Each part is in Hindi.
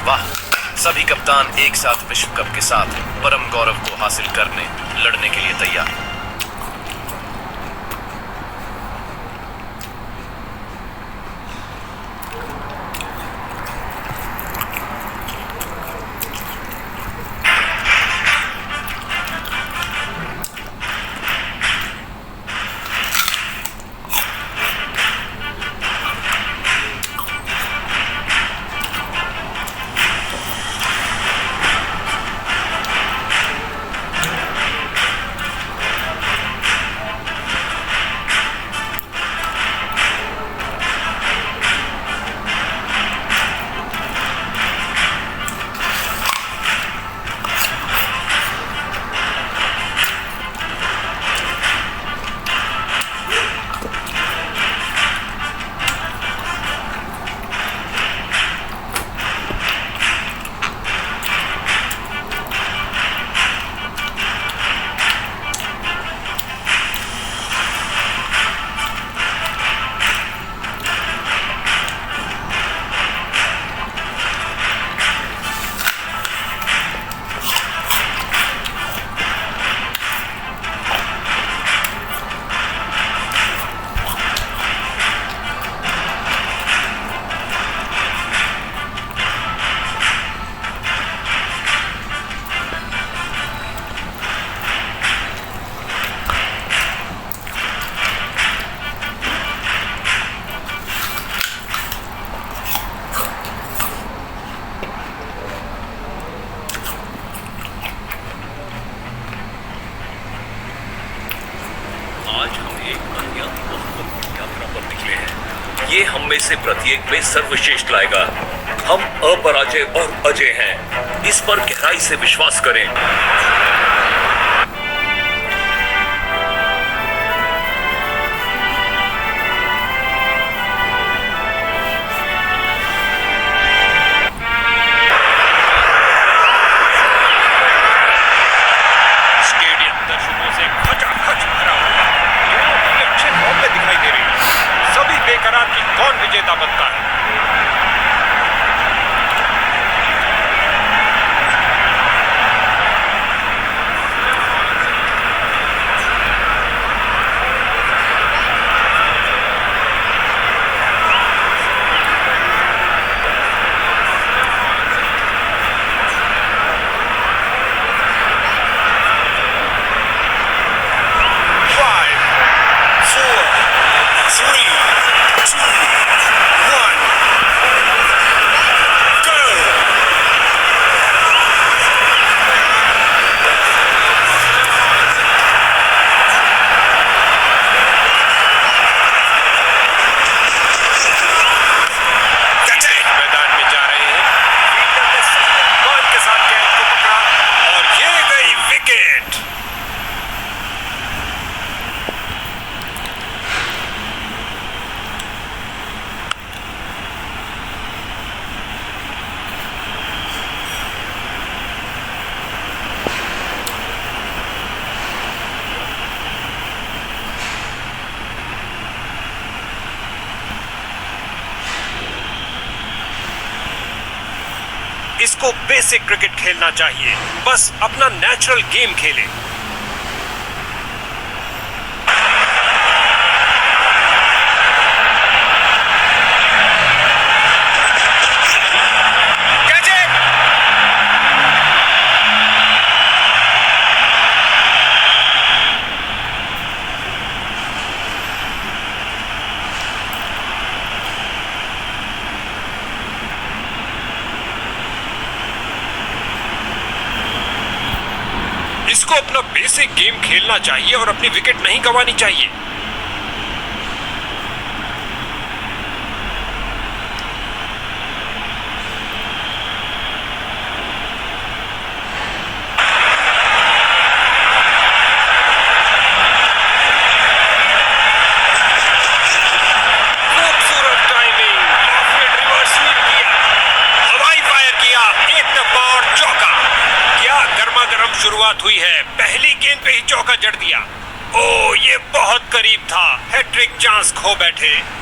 वाह, सभी कप्तान एक साथ विश्व कप के साथ परम गौरव को हासिल करने लड़ने के लिए तैयार। ये हम में से प्रत्येक में सर्वश्रेष्ठ लाएगा। हम अपराजय और अजय हैं, इस पर गहराई से विश्वास करें। स्टेडियम दर्शकों से खचाखच भरा हुआ, दोनों अच्छे फॉर्म में दिखाई दे रहे हैं। सभी बेकरार कि कौन विजेता बनता है। इसको बेसिक क्रिकेट खेलना चाहिए, बस अपना नेचुरल गेम खेले। इसको अपना बेसिक गेम खेलना चाहिए और अपनी विकेट नहीं गंवानी चाहिए। खूबसूरत टाइमिंग, ऑफ-स्पिन रिवर्स स्वीप किया, हवाई फायर किया, एक टप्पा और चौका। क्या गर्मा-गर्म शुरुआत हुई है, पहली गेंद पे ही चौका जड़ दिया। ओ, ये बहुत करीब था, हैट्रिक चांस खो बैठे।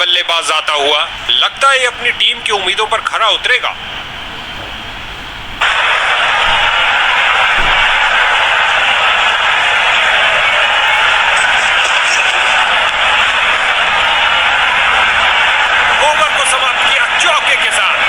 बल्लेबाज आता हुआ। लगता है ये अपनी टीम की उम्मीदों पर खरा उतरेगा। ओवर को समाप्त किया चौके के साथ।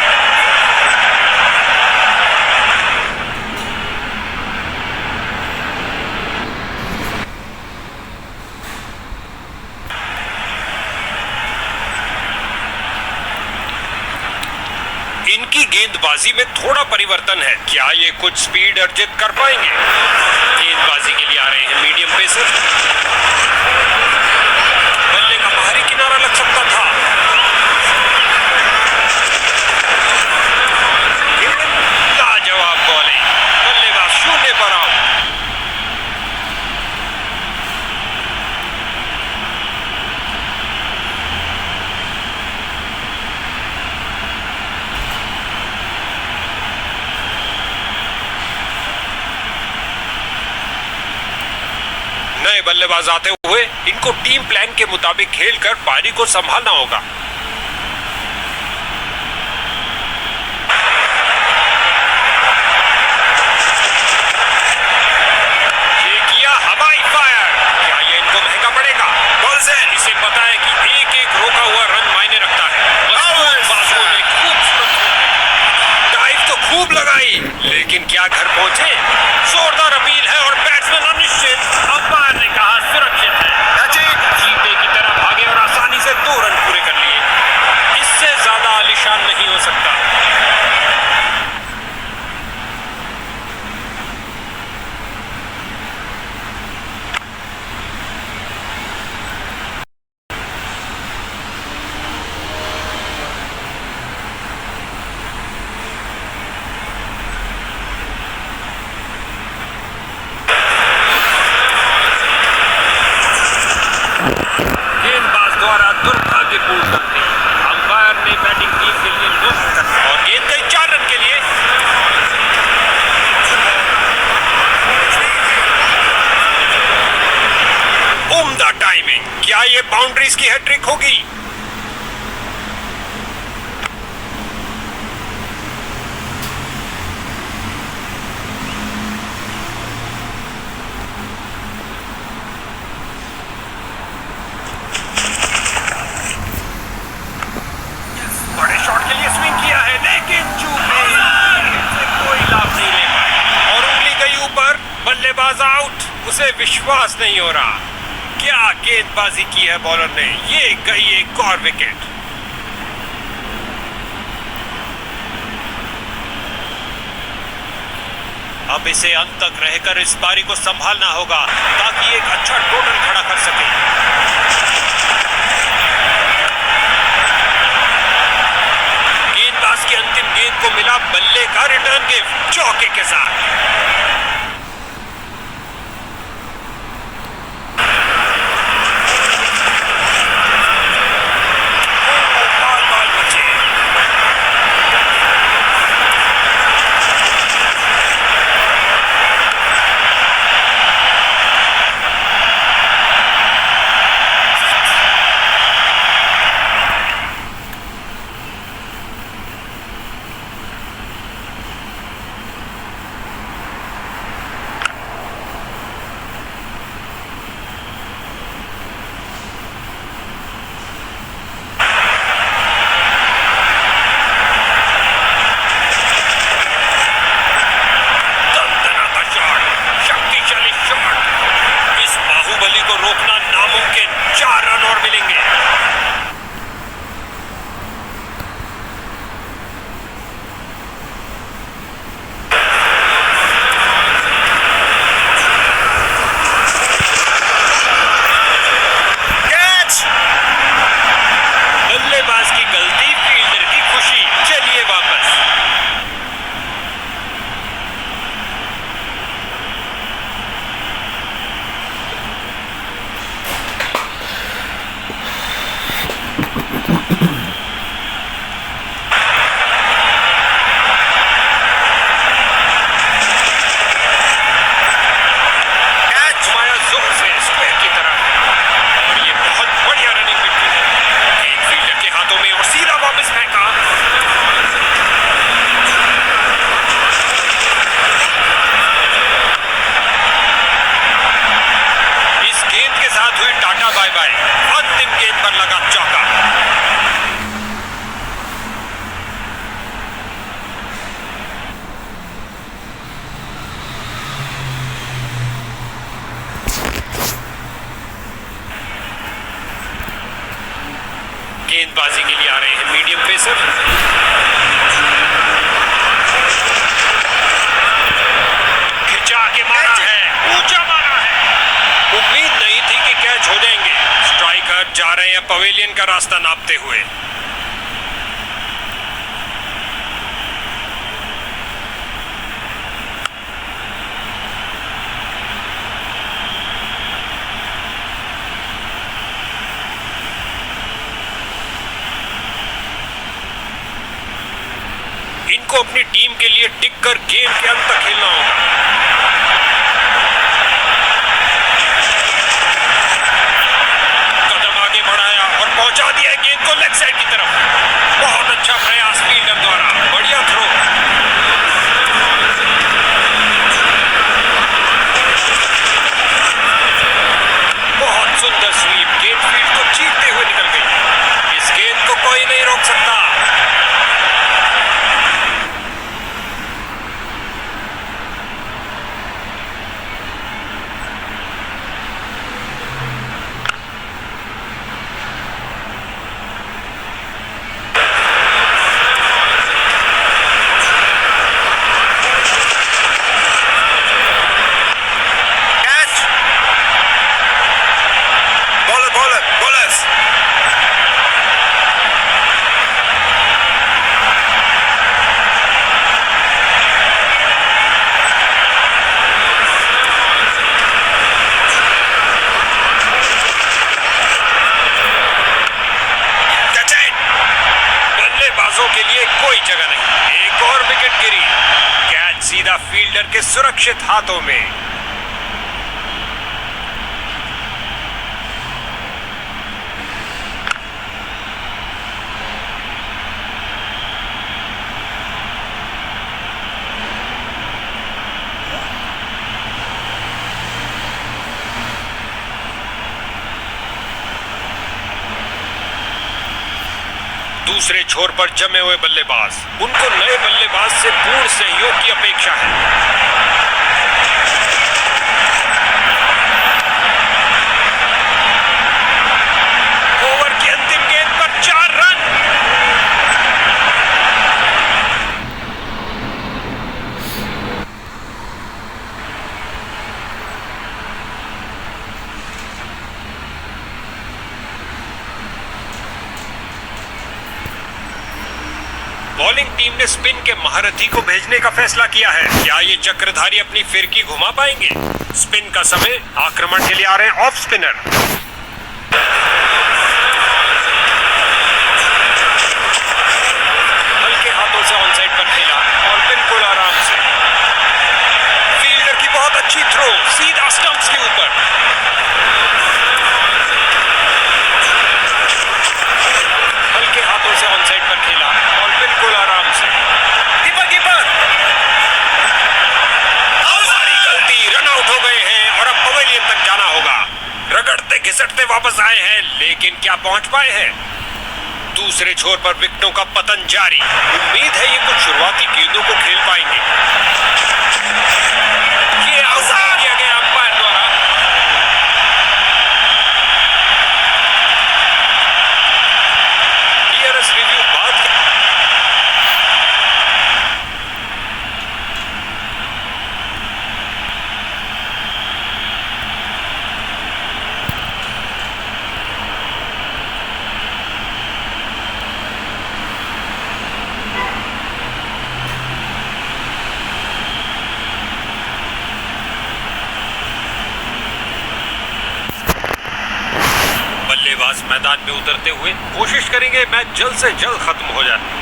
इनकी गेंदबाजी में थोड़ा परिवर्तन है। क्या ये कुछ स्पीड अर्जित कर पाएंगे? गेंदबाजी के लिए आ रहे हैं मीडियम पेसर। बल्ले का बाहरी किनारा लग सकता था। लाजवाब बॉलिंग। बल्लेबाज शून्य पर आउट। नए बल्लेबाज आते हुए इनको टीम प्लान के मुताबिक खेलकर पारी को संभालना होगा। ये किया हवाई फायर। क्या ये इनको महंगा पड़ेगा? इसे पता है कि एक एक रोका हुआ रन मायने रखता है। बाजुओं ने डाइव तो खूब लगाई, लेकिन क्या घर पहुंचे? जोरदार अपील है और बैट्समैन अनिश्चित। अंपायर ने कहा सुरक्षित है। चीते की तरह भागे और आसानी से 2 रन पूरे कर लिए। इससे ज्यादा आलीशान नहीं हो सकता। गेंदबाज द्वारा दुर्भाग्यपूर्ण गलती। अंपायर ने बैटिंग टीम के लिए घोषणा कर और गेंद गई 4 रन के लिए। उम्दा टाइमिंग। क्या ये बाउंड्रीज की हैट्रिक होगी? बड़े शॉट के लिए स्विंग किया है, लेकिन चूक गई। इससे कोई लाभ नहीं ले पाए और उंगली गई ऊपर। बल्लेबाज आउट। उसे विश्वास नहीं हो रहा। क्या गेंदबाजी की है बॉलर ने। ये गई एक और विकेट। अब इसे अंत तक रहकर इस पारी को संभालना होगा ताकि एक अच्छा टोटल खड़ा कर सके। गेंदबाज की अंतिम गेंद को मिला बल्ले का रिटर्न गिफ्ट चौके के साथ। बाल बचे। जोर से स्क्वायर की तरफ और ये बहुत बढ़िया रनिंग बिटवीन है। गेंदबाजी के लिए आ रहे हैं मीडियम पेसर। खिंचा के मारा है, ऊंचा मारा है। उम्मीद नहीं थी कि कैच हो जाएंगे। स्ट्राइकर जा रहे हैं पवेलियन का रास्ता नापते हुए। इनको अपनी टीम के लिए टिक कर गेम के अंत तक खेलना होगा। कदम आगे बढ़ाया और पहुंचा दिया गेंद को लेग साइड की तरफ। बहुत अच्छा प्रयास फील्डर द्वारा, बढ़िया थ्रो। बहुत सुंदर स्वीप, गेंद फील्ड को चीरते हुए निकल गई। इस गेंद को कोई नहीं रोक सकता। के लिए कोई जगह नहीं। एक और विकेट गिरी। कैच सीधा फील्डर के सुरक्षित हाथों में। दूसरे छोर पर जमे हुए बल्लेबाज, उनको नए बल्लेबाज से पूर्ण सहयोग की अपेक्षा है। ओवर की अंतिम गेंद पर 4 रन। बॉलिंग टीम ने स्पिन के महारथी को भेजने का फैसला किया है। क्या ये चक्रधारी अपनी फिरकी घुमा पाएंगे? स्पिन का समय, आक्रमण के लिए आ रहे हैं ऑफ स्पिनर। हल्के हाथों से ऑन साइड पर खेला और बिल्कुल आराम से। फील्डर की बहुत अच्छी थ्रो, सीधा स्टंप्स के ऊपर। हल्के हाथों से ऑन साइड पर खेला और बिल्कुल आराम से। कीपर हमारी गलती, रन आउट हो गए हैं और अब पवेलियन तक जाना होगा। रगड़ते घिसटते वापस आए हैं, लेकिन क्या पहुंच पाए हैं? दूसरे छोर पर विकेटों का पतन जारी। उम्मीद है ये कुछ शुरुआती गेंदों को खेल पाएंगे। ये आउट किया गया अंपायर द्वारा। रिव्यू बाद बल्लेबाज मैदान में उतरते हुए कोशिश करेंगे मैच जल्द से जल्द खत्म हो जाए।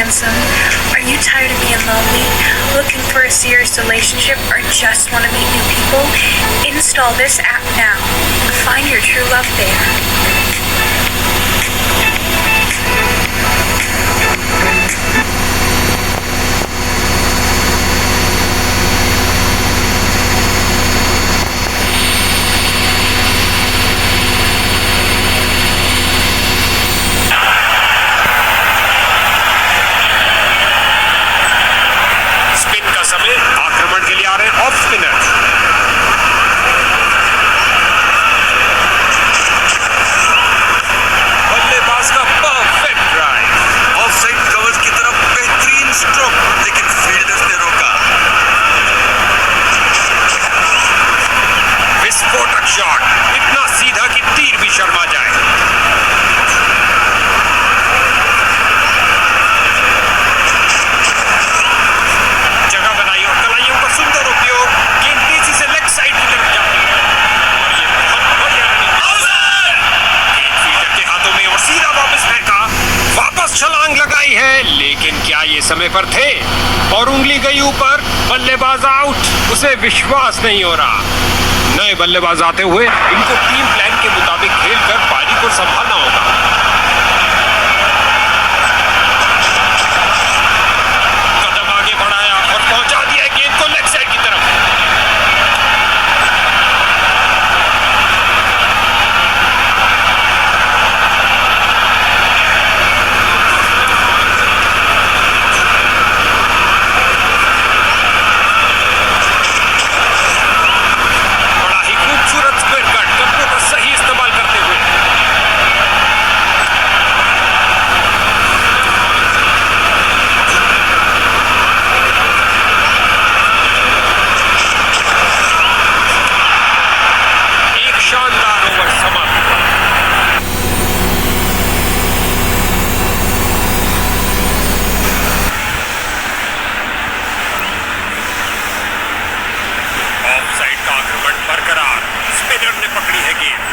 handsome. Are you tired of being lonely, looking for a serious relationship, or just want to meet new people? Install this app now. Find your true love there. Spin का समय, आक्रमण के लिए आ रहे हैं ऑफ स्पिनर। बल्लेबाज का परफेक्ट ड्राइव। ऑफसाइड कवर की तरफ बेहतरीन स्ट्रोक, लेकिन फील्डर्स ने रोका। विस्फोटक शॉट, इतना सीधा कि तीर भी शर्मा जाए। जगह बनाई और कलाइयों का सुंदर उपयोग। गेंद तेजी से लेग साइड की तरफ जाती है और ये बहुत बढ़िया रनिंग। गेंद फील्डर के हाथों में और सीधा वापस फेंका। वापस छलांग लगाई है, लेकिन क्या ये समय पर थे? और उंगली गई ऊपर। बल्लेबाज आउट। उसे विश्वास नहीं हो रहा। नए बल्लेबाज आते हुए इनको टीम प्लान के मुताबिक खेलकर पारी को संभालना होगा। कदम आगे बढ़ाया और पहुंचा दिया गेंद को लेग साइड की तरफ। बड़ा ही खूबसूरत स्क्वायर कट, कदमों का सही इस्तेमाल करते हुए। एक शानदार ओवर समाप्त हुआ। ऑफसाइड का आक्रमण बरकरार। स्पिनर ने पकड़ी है गेंद।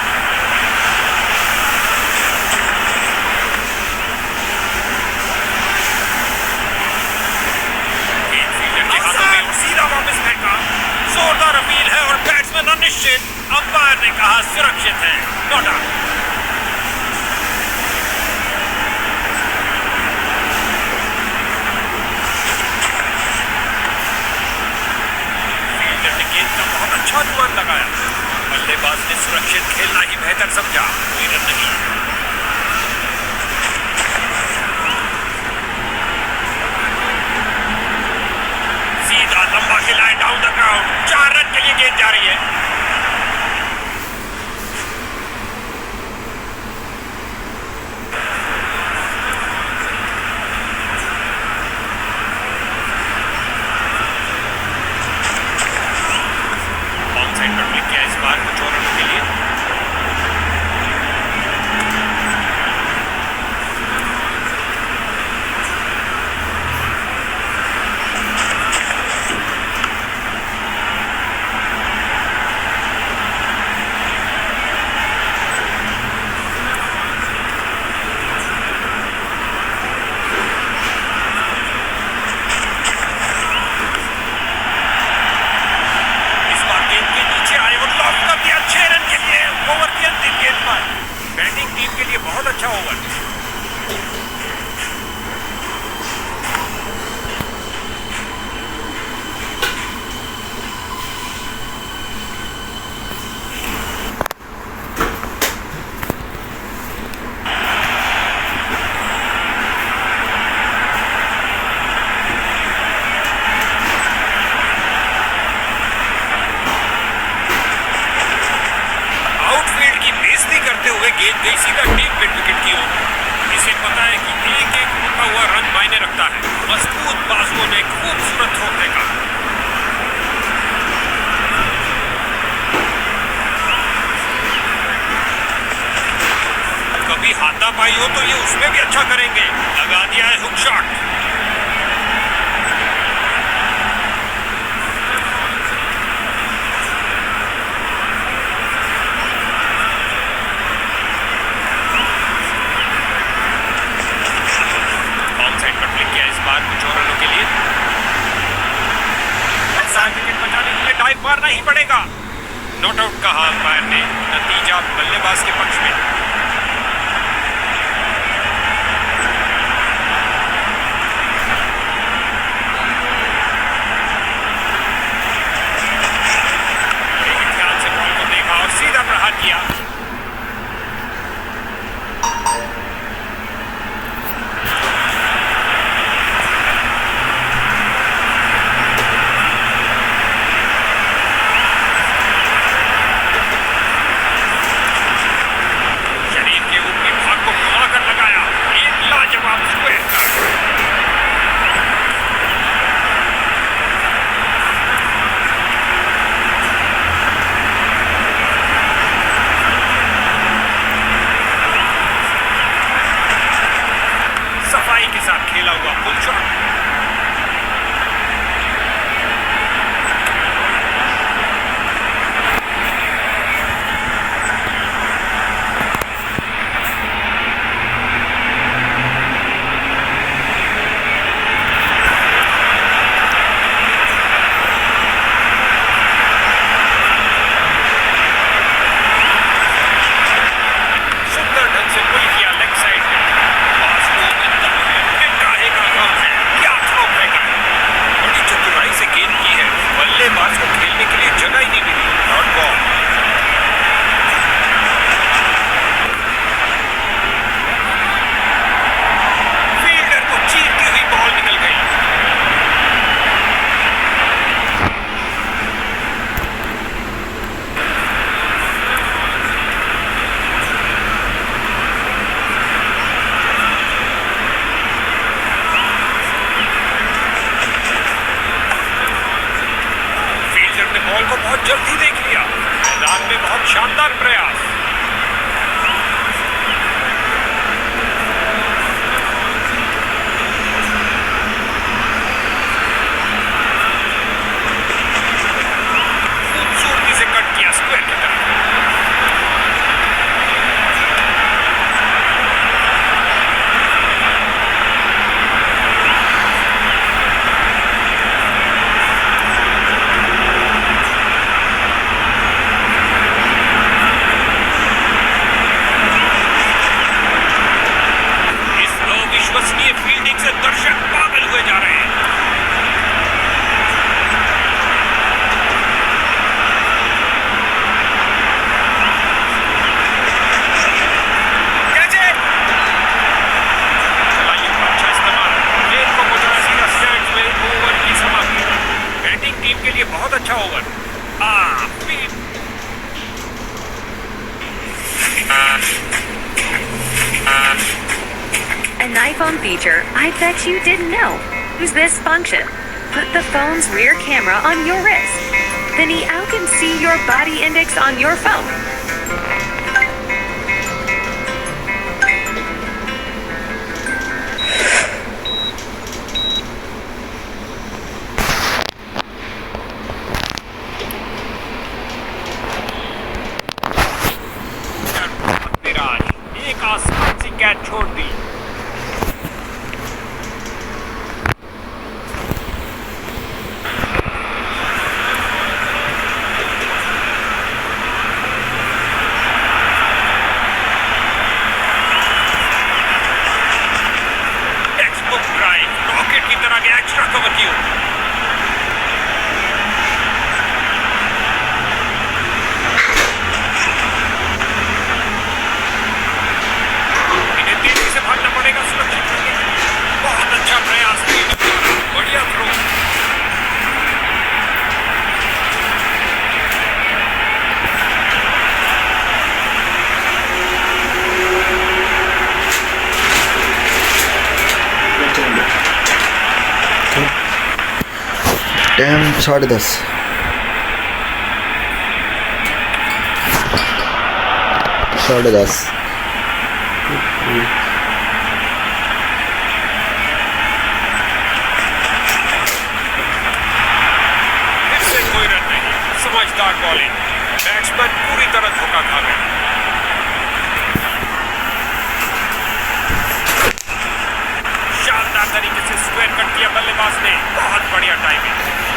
गेंद फील्डर के हाथों में और सीधा वापस फेंका। जोरदार अपील है और बैट्समैन अनिश्चित। अंपायर ने कहा सुरक्षित है, नॉट आउट। फील्डर ने गेंद का बहुत अच्छा अनुमान लगाया। बल्लेबाज ने सुरक्षित खेलना ही बेहतर समझा। कोई रन नहीं। सीधा लंबा खिलाए डाउन द ग्राउंड। 4 रन के लिए गेंद जा रही है। ऑन साइड पर क्लिक किया इस बार कुछ और रनों के लिए। इस बार गेंद के नीचे आए और लॉक कर दिया 6 रन के लिए। ओवर की अंतिम गेंद पर बैटिंग टीम के लिए बहुत अच्छा ओवर। आउटफील्ड की बेइज्जती करते हुए गेंद गई सीधा डीप मिड विकेट की ओर। इसे पता है कि एक एक रुका हुआ रन मायने रखता है। मजबूत बाजुओं ने खूबसूरत ठोक देखा। कभी हाथापाई हो तो ये उसमें भी अच्छा करेंगे। लगा दिया है हुक शॉट। ऑन साइड पर क्लिक किया मारना ही पड़ेगा। नॉट आउट कहा अंपायर ने, नतीजा बल्लेबाज के पक्ष में। ध्यान से बॉल को देखा और सीधा प्रहार किया। के साथ खेला हुआ पुल शॉट। सुंदर ढंग से पुल किया लेग साइड में। बड़ी चतुराई से गेंद की है, बल्लेबाज को खेलने के लिए जगह ही नहीं मिली। Not ball. फील्डर को चीरती हुई बॉल निकल गई। बॉल को बहुत जल्दी देख लिया। मैदान में बहुत शानदार प्रयास। खूबसूरती से कट किया स्क्वायर की तरफ। विश्वसनीय फील्डिंग से दर्शक पागल हुए जा रहे हैं। खिलाड़ियों का अच्छा इस्तेमाल। गेंद को पहुंचाना सीधा स्टैंड्स में। ओवर की समाप्ति। बैटिंग टीम के लिए बहुत अच्छा over. An iPhone feature I bet you didn't know. Use this function. Put the phone's rear camera on your wrist. Then EAO can see your body index on your phone. एक आसान सी कैच छोड़ दी। टेक्स्टबुक ड्राइव, रॉकेट की तरह के एक्स्ट्रा कवर की ओर। भागना पड़ेगा सुरक्षित करने के लिए। बहुत अच्छा प्रयास नहीं, बढ़िया थ्रो। टाइम 10:30। 10:30। समझदार बॉलिंग। बैट्समैन पूरी तरह धोखा खा गए। शानदार तरीके से स्क्वायर कट किया बल्लेबाज ने। बहुत बढ़िया टाइमिंग।